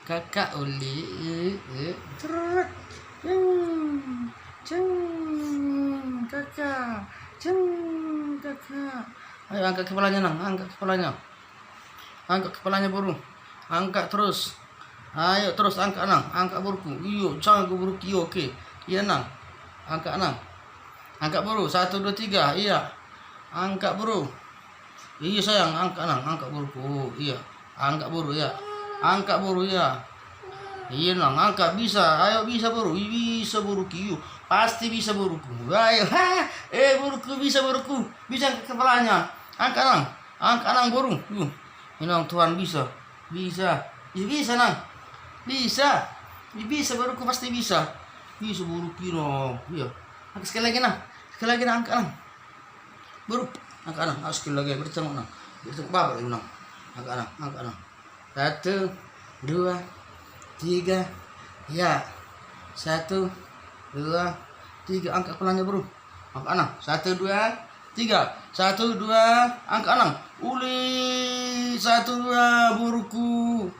Kakak Uli. Trut. Ceng. Ceng. Kakak. Ceng. Kakak. Ayo angkat kepalanya nang, angkat kepalanya. Angkat kepalanya burung. Angkat terus. Ayo terus angkat nang, angkat buruku. Iyo, jangan gue buruki. Oke. Iya nang. Angkat nang. Angkat buru. 1 2 3. Iya. Angkat buru. Iya sayang, angkat nang, angkat buruku. Oh, iya. Angkat buru ya. Angkat buru ya. Iya nang, angkat bisa. Ayo bisa buru. Bisa buruki. Iyo. Pasti bisa buruku. Ayo. Buruku bisa buruku. Bisa angkat kepalanya. Angkat nang. Angkat nang buru. Ini nang Tuhan bisa. Bisa. Ya bisa nang. Bisa. Ya, bisa buruku pasti bisa. Bisa buruki nang. Iya. Angkat sekali lagi nang. Sekali lagi nang, angkat nang. Buru. Angkat nang. Sekali lagi bertemu nang. Bertemu bapak nang. Angkat nang. Angkat nang. 1 2 3. Ya. 1 2 3. Angkat kepalanya buru. Angkat nang. 1 2 3. 1 2. Angkat nang. Uli. 1 2. Buruku.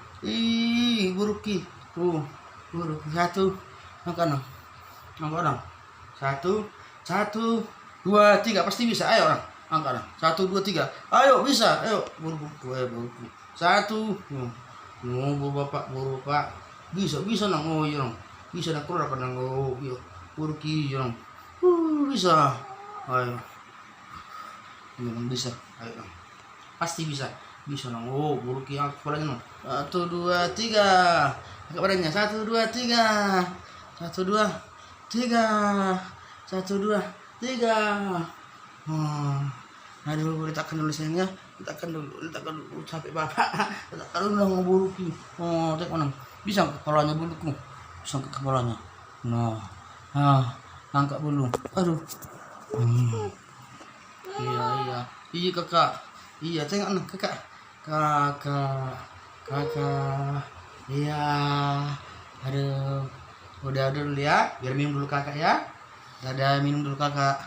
Buruki. Buruku. 1. Angkat nang. Angkat nang. 1 1 2 3. Pasti bisa. Ayo orang. Angkat nang. 1 2 3. Ayo bisa. Ayo buruku. Buruku. 1. Buru bapak, buru pak. Bisa nang. Oh iya nang. Bisa nak keluar nang. Oh iya. Buruki nang. Bisa. Ayo. Memang bisa. Ayo nang. Pasti bisa. Bisa nang. Oh, buruki angkat kepalanya nang. 1 2 3. Angkat badannya. 1 2 3. 1 2 3. 1 2 3. Aduh, letakkan dulu sayangnya. Letakkan dulu sampai bapak. Letakkan dulu nang buruki. Oh, tengok nang. Bisa angkat kepalanya buruku. Bisa angkat kepalanya. Nah. Angkat bulu. Aduh. Iya. Iya kakak. Iya, tengok nang kakak. Kakak. Iya. Aduh. Udah dulu ya. Biar minum dulu kakak ya. Dadah, minum dulu kakak.